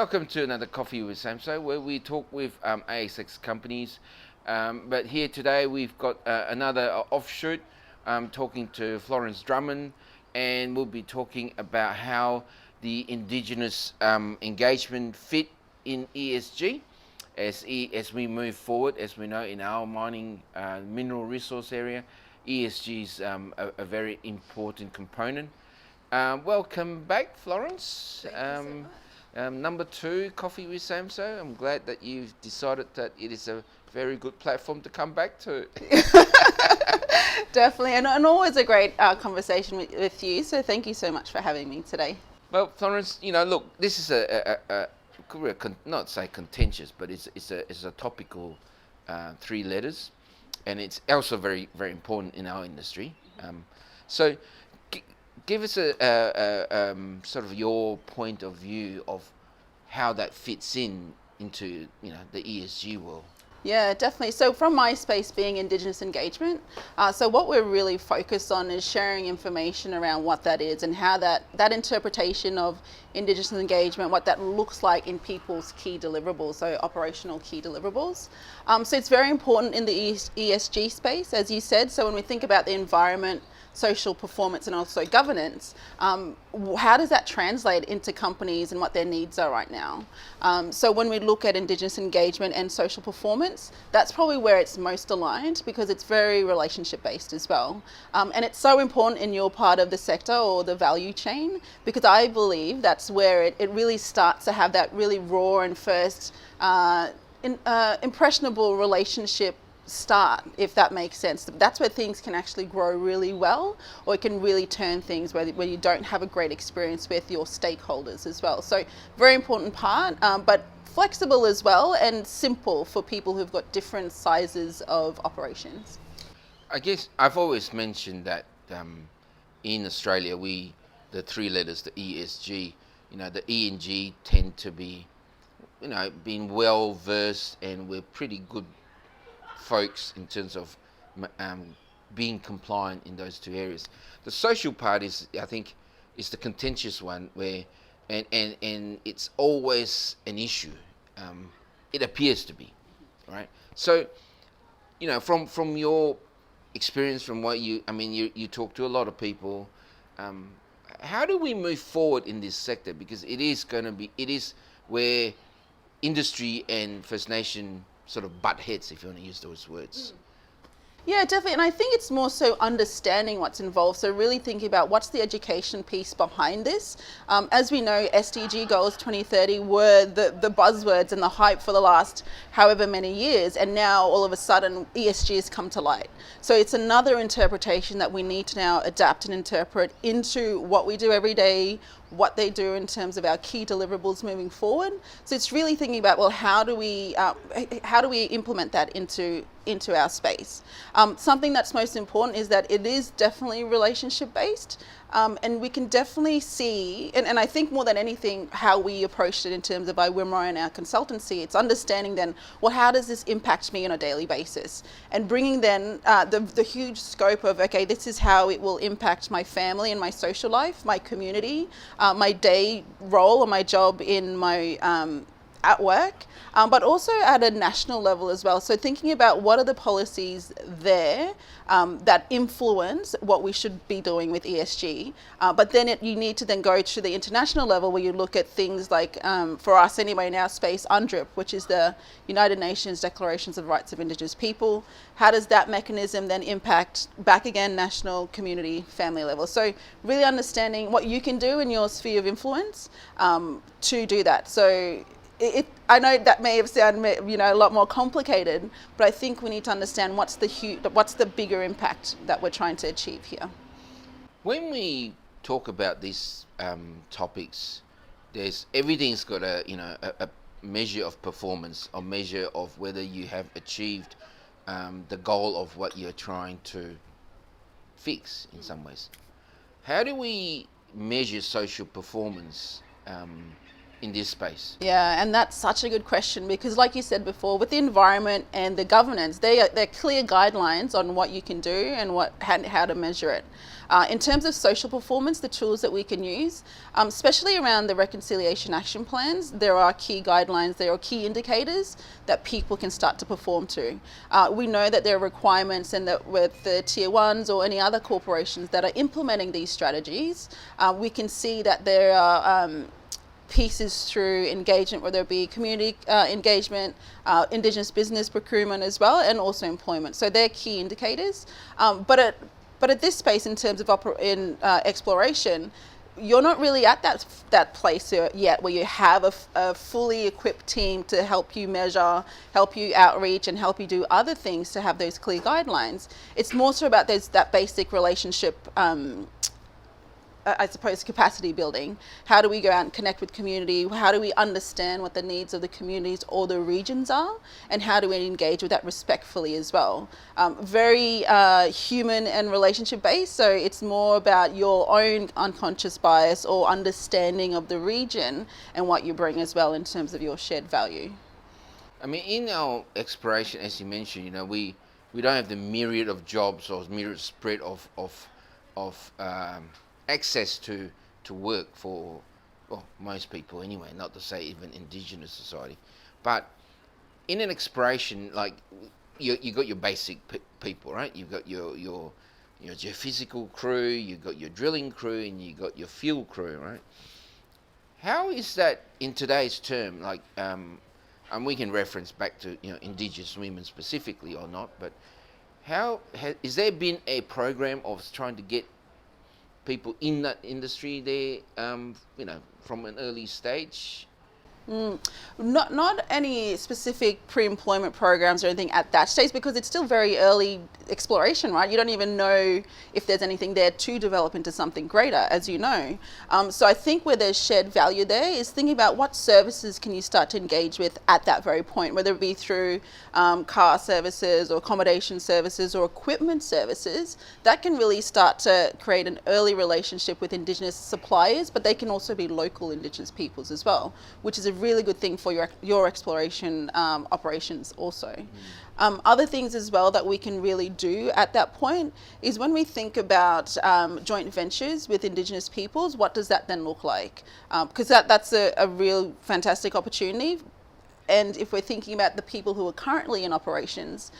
Welcome to another Coffee with Samso, where we talk with ASX companies. But here today we've got another offshoot, talking to Florence Drummond, and we'll be talking about how the Indigenous engagement fit in ESG as we move forward. As we know, in our mining mineral resource area, ESG is a very important component. Welcome back, Florence. Thank you so much. Number 2, Coffee with Samso. I'm glad that you've decided that it is a very good platform to come back to. Definitely, and always a great conversation with you. So thank you so much for having me today. Well, Florence, look, this is not say contentious, but it's a topical 3 letters, and it's also very, very important in our industry. So give us a sort of your point of view of how that fits into the ESG world. Yeah, definitely. So from my space being Indigenous engagement, so what we're really focused on is sharing information around what that is and how that interpretation of Indigenous engagement, what that looks like in people's key deliverables, so operational key deliverables. So it's very important in the ESG space, as you said. So when we think about the environment, social performance and also governance, how does that translate into companies and what their needs are right now? So when we look at Indigenous engagement and social performance, that's probably where it's most aligned because it's very relationship based as well. And it's so important in your part of the sector or the value chain because I believe that's where it really starts to have that really raw and first impressionable relationship start, if that makes sense. That's where things can actually grow really well, or it can really turn things where you don't have a great experience with your stakeholders as well. So very important part, but flexible as well and simple for people who've got different sizes of operations. I guess I've always mentioned that in Australia, the 3 letters, the ESG, the E and G tend to be, being well versed, and we're pretty good folks in terms of being compliant in those 2 areas. The social part is, I think, is the contentious one where, and it's always an issue. It appears to be, right? So, from your experience, from what you talk to a lot of people. How do we move forward in this sector? Because it is where industry and First Nation sort of butt heads, if you want to use those words. Yeah, definitely. And I think it's more so understanding what's involved. So really thinking about what's the education piece behind this. As we know, SDG goals 2030 were the buzzwords and the hype for the last however many years. And now all of a sudden ESG has come to light. So it's another interpretation that we need to now adapt and interpret into what we do every day, what they do in terms of our key deliverables moving forward. So it's really thinking about, well, how do we implement that into our space? Something that's most important is that it is definitely relationship based, and we can definitely see, and I think more than anything, how we approached it in terms of IWIMRA and our consultancy, it's understanding then, well, how does this impact me on a daily basis? And bringing then the huge scope of, okay, this is how it will impact my family and my social life, my community, my day role or my job in my at work, but also at a national level as well. So thinking about what are the policies there that influence what we should be doing with ESG, but then you need to then go to the international level where you look at things like, for us anyway in our space, UNDRIP, which is the United Nations Declarations of Rights of Indigenous People. How does that mechanism then impact back again national, community, family level? So really understanding what you can do in your sphere of influence to do that. So I know that may have sounded, a lot more complicated, but I think we need to understand what's the bigger impact that we're trying to achieve here. When we talk about these topics, everything's got a measure of performance, a measure of whether you have achieved the goal of what you're trying to fix in some ways. How do we measure social performance in this space? Yeah, and that's such a good question because, like you said before, with the environment and the governance, they're clear guidelines on what you can do and how to measure it. In terms of social performance, the tools that we can use, especially around the reconciliation action plans, there are key guidelines, there are key indicators that people can start to perform to. We know that there are requirements, and that with the tier ones or any other corporations that are implementing these strategies, we can see that there are pieces through engagement, whether it be community engagement, Indigenous business procurement as well, and also employment. So they're key indicators. But at this space, in terms of exploration, you're not really at that place yet where you have a fully equipped team to help you measure, help you outreach, and help you do other things to have those clear guidelines. It's more so about that basic relationship, I suppose, capacity building. How do we go out and connect with community? How do we understand what the needs of the communities or the regions are? And how do we engage with that respectfully as well? Very human and relationship based. So it's more about your own unconscious bias or understanding of the region and what you bring as well in terms of your shared value. I mean, in our exploration, as you mentioned, we don't have the myriad of jobs or myriad spread of access to work for, well, most people anyway, not to say even Indigenous society. But in an exploration, like, you got your basic people, right? You've got your geophysical crew, you've got your drilling crew, and you got your field crew, right? How is that in today's term, like, and we can reference back to Indigenous women specifically or not, but has there been a program of trying to get people in that industry there, from an early stage? Not any specific pre-employment programs or anything at that stage, because it's still very early exploration, right? You don't even know if there's anything there to develop into something greater, as you know. So I think where there's shared value there is thinking about what services can you start to engage with at that very point, whether it be through car services or accommodation services or equipment services. That can really start to create an early relationship with Indigenous suppliers, but they can also be local Indigenous peoples as well, which is a really good thing for your exploration operations also. Other things as well that we can really do at that point is when we think about joint ventures with Indigenous peoples, what does that then look like? Because that's a real fantastic opportunity. And if we're thinking about the people who are currently in operations,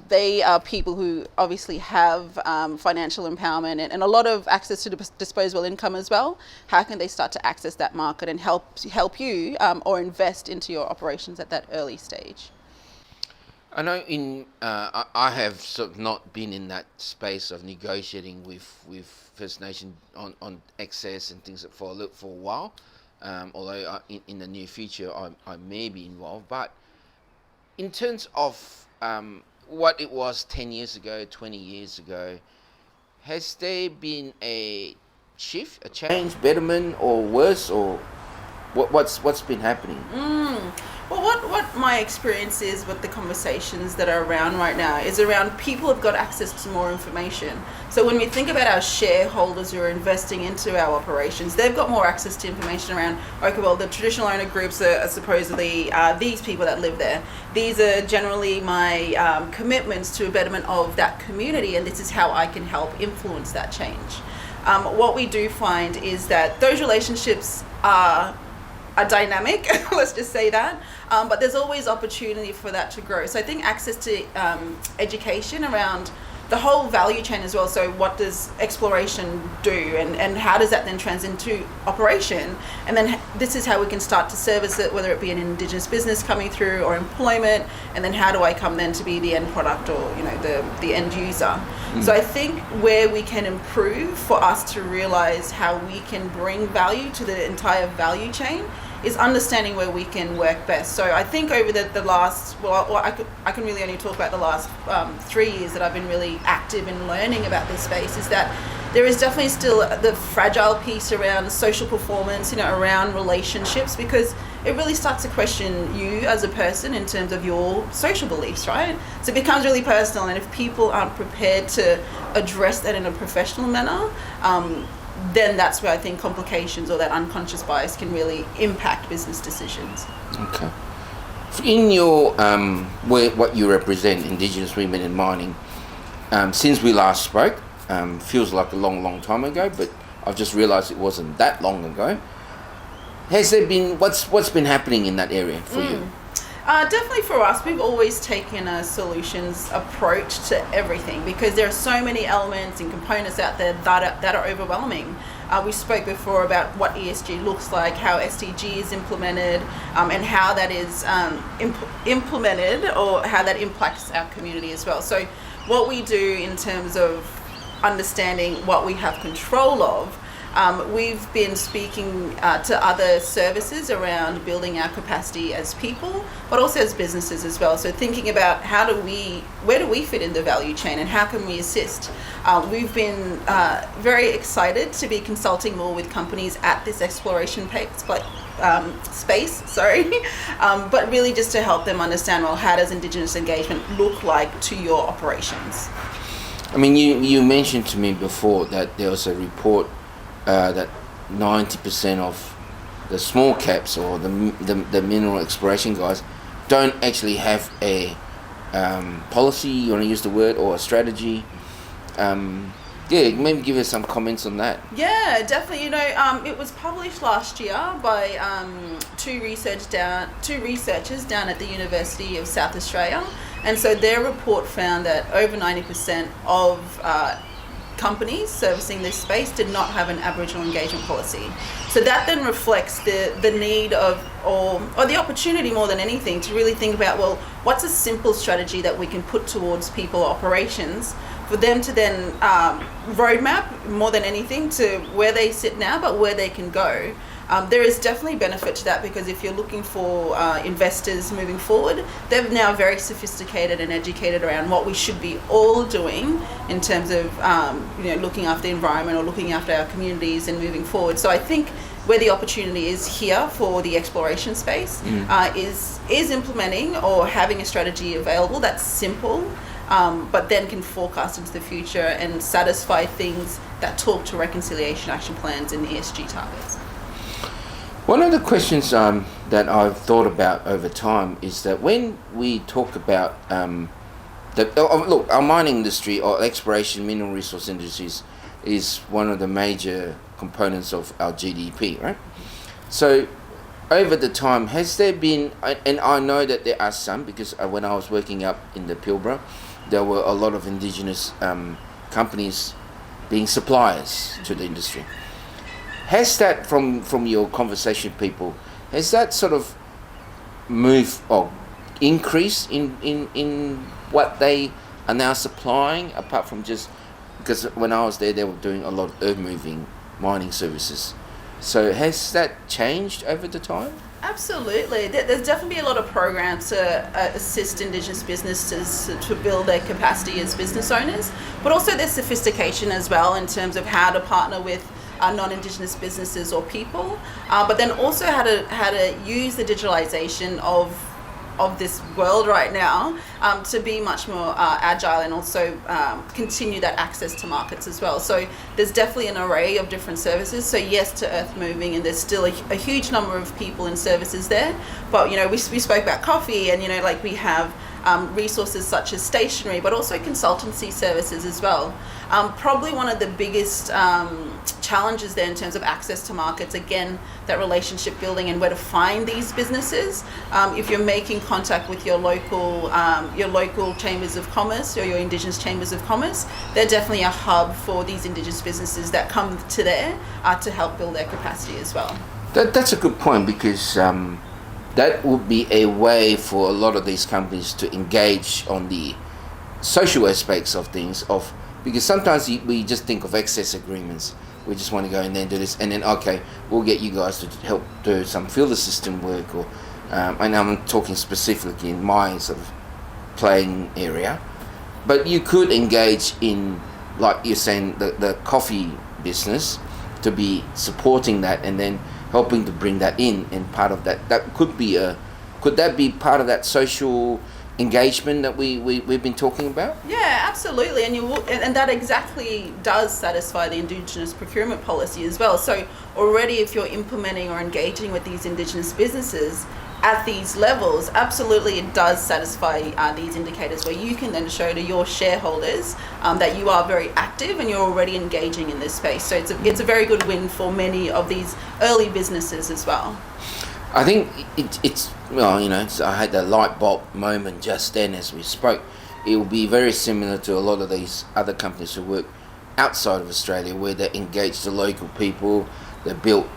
they are people who obviously have financial empowerment and a lot of access to disposable income as well. How can they start to access that market and help you or invest into your operations at that early stage? I know I have sort of not been in that space of negotiating with First Nation on access and things for a while. Although in the near future I may be involved. But in terms of what it was 10 years ago, 20 years ago, has there been a shift, a change, betterment, or worse, or what's been happening? Well, what my experience is with the conversations that are around right now is around people have got access to more information. So when we think about our shareholders who are investing into our operations, they've got more access to information around, okay, well, the traditional owner groups are supposedly these people that live there. These are generally my commitments to a betterment of that community, and this is how I can help influence that change. What we do find is that those relationships are dynamic, let's just say that, but there's always opportunity for that to grow. So I think access to education around the whole value chain as well. So what does exploration do, and how does that then translate into operation? And then this is how we can start to service it, whether it be an Indigenous business coming through or employment, and then how do I come then to be the end product or the end user. So I think where we can improve for us to realize how we can bring value to the entire value chain is understanding where we can work best. So I think over the last, I can really only talk about the last 3 years that I've been really active in learning about this space, is that there is definitely still the fragile piece around social performance, around relationships, because it really starts to question you as a person in terms of your social beliefs, right? So it becomes really personal, and if people aren't prepared to address that in a professional manner, then that's where I think complications or that unconscious bias can really impact business decisions. Okay. In your what you represent, Indigenous women in mining, since we last spoke, feels like a long time ago, but I've just realised it wasn't that long ago. Has there been what's been happening in that area for you? Definitely for us, we've always taken a solutions approach to everything because there are so many elements and components out there that are overwhelming. We spoke before about what ESG looks like, how SDG is implemented, and how that is implemented or how that impacts our community as well. So what we do in terms of understanding what we have control of, we've been speaking to other services around building our capacity as people, but also as businesses as well. So thinking about where do we fit in the value chain and how can we assist? We've been very excited to be consulting more with companies at this exploration space, but really just to help them understand, well, how does Indigenous engagement look like to your operations? I mean, you mentioned to me before that there was a report that 90% of the small caps or the mineral exploration guys don't actually have a policy, you want to use the word, or a strategy. Maybe give us some comments on that. Yeah, definitely. It was published last year by two researchers down at the University of South Australia, and so their report found that over 90% of companies servicing this space did not have an Aboriginal engagement policy. So that then reflects the need of, or the opportunity more than anything, to really think about, well, what's a simple strategy that we can put towards people operations for them to then roadmap more than anything to where they sit now, but where they can go. There is definitely benefit to that because if you're looking for investors moving forward, they're now very sophisticated and educated around what we should be all doing in terms of looking after the environment or looking after our communities and moving forward. So I think where the opportunity is here for the exploration space is implementing or having a strategy available that's simple, but then can forecast into the future and satisfy things that talk to reconciliation action plans and ESG targets. One of the questions that I've thought about over time is that when we talk about our mining industry or exploration mineral resource industries is one of the major components of our GDP, right? So over the time, has there been, and I know that there are some because when I was working up in the Pilbara, there were a lot of Indigenous companies being suppliers to the industry. Has that, from your conversation with people, has that sort of moved or increased in what they are now supplying, apart from just, because when I was there, they were doing a lot of earth moving mining services. So has that changed over the time? Absolutely. There's definitely a lot of programs to assist Indigenous businesses to build their capacity as business owners, but also their sophistication as well in terms of how to partner with non-Indigenous businesses or people, but then also how to use the digitalization of this world right now to be much more agile and also continue that access to markets as well. So there's definitely an array of different services. So yes to earth moving, and there's still a huge number of people and services there. But we spoke about coffee, and we have resources such as stationery, but also consultancy services as well. Probably one of the biggest challenges there in terms of access to markets, again, that relationship building and where to find these businesses. If you're making contact with your local chambers of commerce or your Indigenous chambers of commerce, they're definitely a hub for these Indigenous businesses that come to there to help build their capacity as well. That's a good point, because that would be a way for a lot of these companies to engage on the social aspects of things, because sometimes we just think of access agreements. We just want to go in there and do this, and then okay, we'll get you guys to help do some filter system work, or and I'm talking specifically in my sort of playing area. But you could engage in, like you're saying, the coffee business, to be supporting that and then helping to bring that in, and part of that could that be part of that social engagement that we've been talking about? Yeah, absolutely, and that exactly does satisfy the Indigenous procurement policy as well. So already, if you're implementing or engaging with these Indigenous businesses at these levels, absolutely it does satisfy these indicators where you can then show to your shareholders that you are very active and you're already engaging in this space. So it's a very good win for many of these early businesses as well. I think it's well, I had that light bulb moment just then as we spoke. It will be very similar to a lot of these other companies who work outside of Australia, where they engage the local people, they built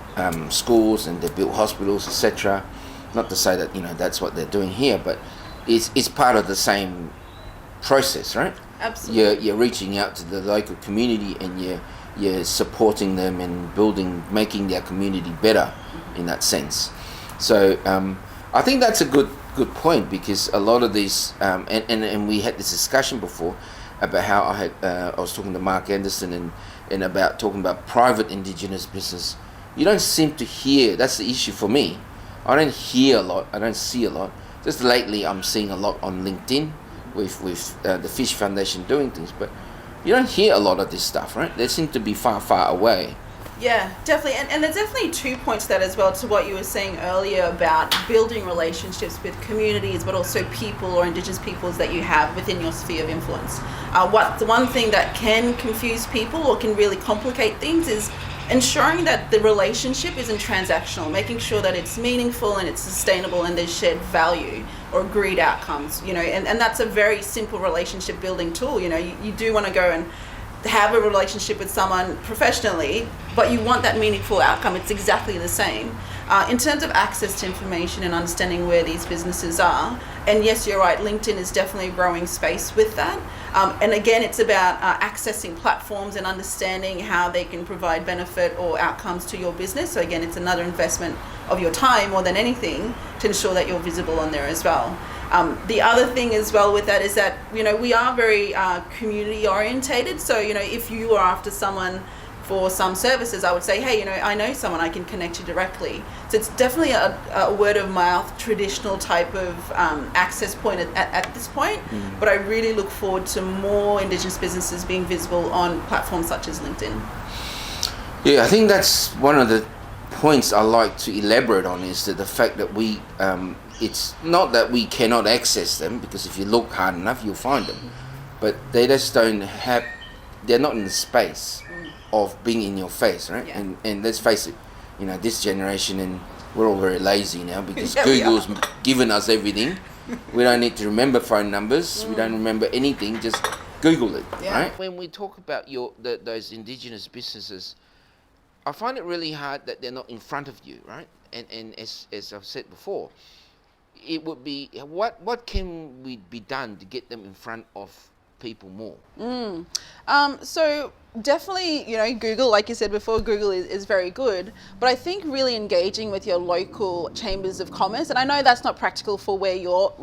schools and they built hospitals, etc. Not to say that that's what they're doing here, but it's part of the same process, right? Absolutely. You're reaching out to the local community and you're supporting them and making their community better in that sense. So I think that's a good point, because a lot of these and we had this discussion before about how I was talking to Mark Anderson and about talking about private Indigenous business. You don't seem to hear. That's the issue for me. I don't hear a lot. I don't see a lot. Just lately, I'm seeing a lot on LinkedIn with the Fish Foundation doing things, but you don't hear a lot of this stuff, right? They seem to be far away. Yeah, definitely. And there's definitely 2 points to that as well, to what you were saying earlier about building relationships with communities, but also people or Indigenous peoples that you have within your sphere of influence. The one thing that can confuse people or can really complicate things is ensuring that the relationship isn't transactional, making sure that it's meaningful and it's sustainable and there's shared value or agreed outcomes, and that's a very simple relationship building tool. You do want to go and have a relationship with someone professionally, but you want that meaningful outcome. It's exactly the same. In terms of access to information and understanding where these businesses are, and yes, you're right, LinkedIn is definitely a growing space with that. And again, it's about accessing platforms and understanding how they can provide benefit or outcomes to your business. So again, it's another investment of your time more than anything to ensure that you're visible on there as well. The other thing as well with that is that, we are very community orientated. So, if you are after someone for some services, I would say, hey, I know someone, I can connect you directly. So it's definitely a word of mouth, traditional type of access point at this point. But I really look forward to more Indigenous businesses being visible on platforms such as LinkedIn. Yeah, I think that's one of the points I like to elaborate on, is that the fact that we it's not that we cannot access them, because if you look hard enough you'll find them, but they just they're not in the space of being in your face, right? Yeah. And let's face it, this generation, and we're all very lazy now because Yeah, Google's given us everything. We don't need to remember phone numbers. We don't remember anything. Just Google it, right? When we talk about those Indigenous businesses, I find it really hard that they're not in front of you, right? And as I've said before, it would be what can we be done to get them in front of people more? So definitely, Google, like you said before, Google is very good, but I think really engaging with your local chambers of commerce, and I know that's not practical for where your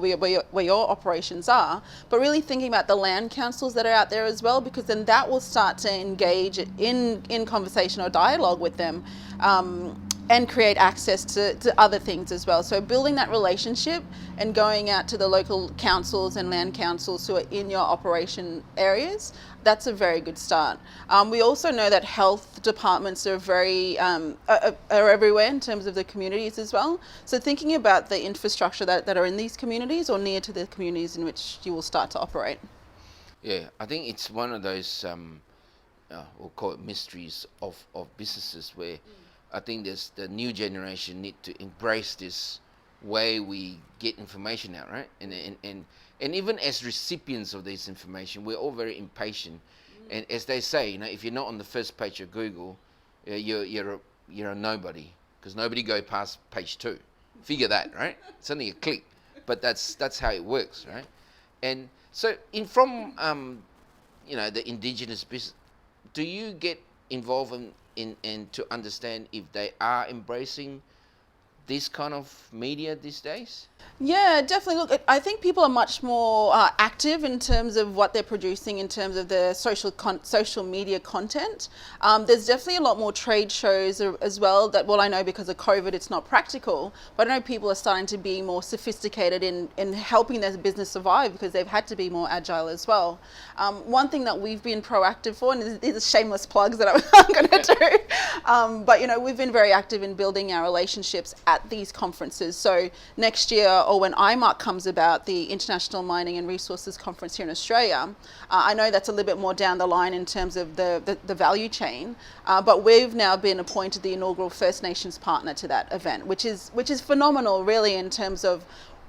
operations are, but really thinking about the land councils that are out there as well, because then that will start to engage in conversation or dialogue with them. And create access to other things as well. So building that relationship and going out to the local councils and land councils who are in your operation areas, that's a very good start. We also know that health departments are are everywhere in terms of the communities as well. So thinking about the infrastructure that are in these communities or near to the communities in which you will start to operate. Yeah, I think it's one of those we'll call it mysteries of businesses, where I think the new generation need to embrace this way we get information out, right? And even as recipients of this information, we're all very impatient. And as they say, if you're not on the first page of Google, you're a nobody, because nobody go past page 2. Figure that, right? It's only a click, but that's how it works, right? And so from the Indigenous business, do you get involved in to understand if they are embracing this kind of media these days? Yeah, definitely. Look, I think people are much more active in terms of what they're producing in terms of their social media content. There's definitely a lot more trade shows as well that, well, I know because of COVID it's not practical, but I know people are starting to be more sophisticated in helping their business survive because they've had to be more agile as well. One thing that we've been proactive for, and these are shameless plugs that I'm going to do, but we've been very active in building our relationships at these conferences. So next year, or when IMARC comes about, the International Mining and Resources Conference here in Australia, I know that's a little bit more down the line in terms of the value chain, but we've now been appointed the inaugural First Nations partner to that event, which is phenomenal, really, in terms of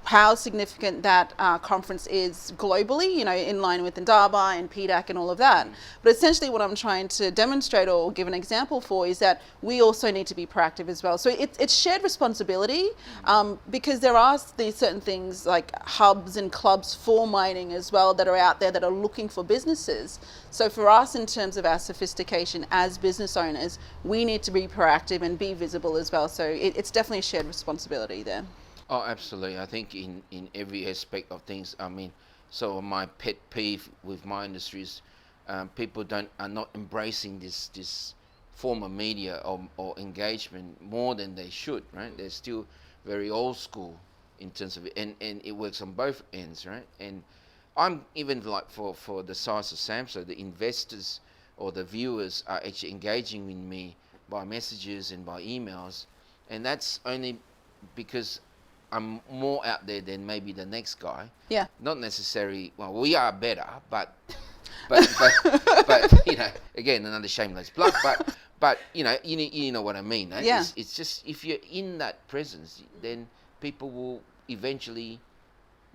how significant that conference is globally, in line with Indaba and PDAC and all of that. But essentially what I'm trying to demonstrate or give an example for is that we also need to be proactive as well. So it's shared responsibility, because there are these certain things like hubs and clubs for mining as well that are out there that are looking for businesses. So for us, in terms of our sophistication as business owners, we need to be proactive and be visible as well. So it's definitely a shared responsibility there. Oh, absolutely. I think in every aspect of things, so my pet peeve with my industry is people are not embracing this form of media or engagement more than they should, right? They're still very old school in terms of it, and it works on both ends, right? And I'm even like for the size of Samso, the investors or the viewers are actually engaging with me by messages and by emails, and that's only because I'm more out there than maybe the next guy. Yeah. Not necessarily. Well, we are better, but again, another shameless plug. But you know what I mean. Right? Yeah. It's just if you're in that presence, then people will eventually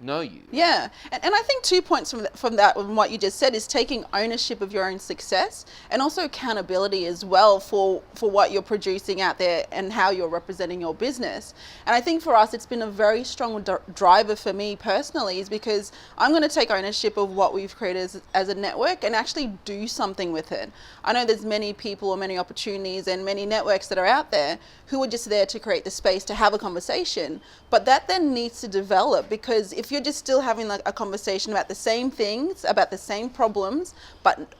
know you. Yeah, and I think 2 points from that, from what you just said, is taking ownership of your own success and also accountability as well for what you're producing out there and how you're representing your business. And I think for us, it's been a very strong driver for me personally, is because I'm going to take ownership of what we've created as a network and actually do something with it. I know there's many people or many opportunities and many networks that are out there who are just there to create the space to have a conversation, but that then needs to develop, because if you're just still having like a conversation about the same things, about the same problems,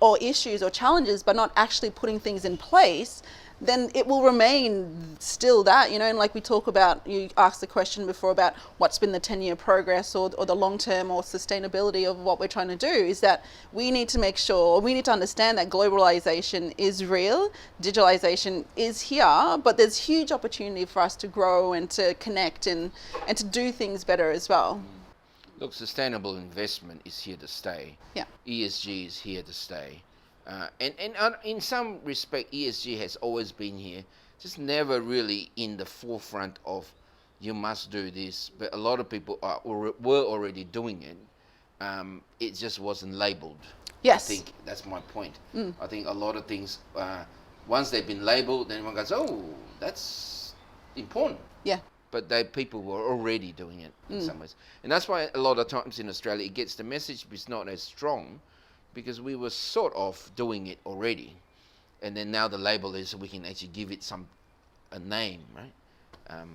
or issues or challenges, but not actually putting things in place, then it will remain still that, and like we talk about, you asked the question before about what's been the 10-year progress or the long-term or sustainability of what we're trying to do, is that we need to make sure, we need to understand that globalization is real, digitalization is here, but there's huge opportunity for us to grow and to connect and to do things better as well. Look, sustainable investment is here to stay. Yeah. ESG is here to stay. And in some respect, ESG has always been here, just never really in the forefront of you must do this. But a lot of people were already doing it. It just wasn't labelled. Yes. I think that's my point. I think a lot of things, once they've been labelled, then one goes, oh, that's important. Yeah. But people were already doing it in some ways. And that's why a lot of times in Australia it gets the message, but it's not as strong, because we were sort of doing it already. And then now the label is we can actually give it a name, right?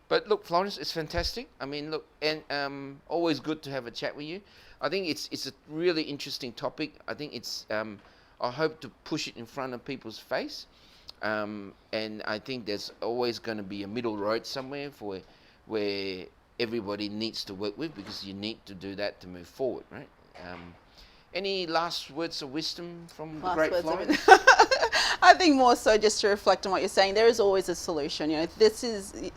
But look, Florence, it's fantastic. I mean, look, and always good to have a chat with you. I think it's a really interesting topic. I think I hope to push it in front of people's face. And I think there's always going to be a middle road somewhere where everybody needs to work with, because you need to do that to move forward, right? Any last words of wisdom from the great Florence? I think more so just to reflect on what you're saying. There is always a solution. This is,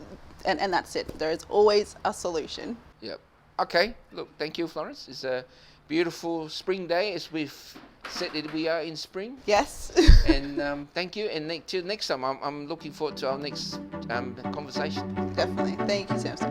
and that's it. There is always a solution. Yep. Okay. Look, thank you, Florence. It's a beautiful spring day, as we've said that we are in spring. Yes. And thank you. And till next time, I'm looking forward to our next conversation. Definitely. Thank you, Samso.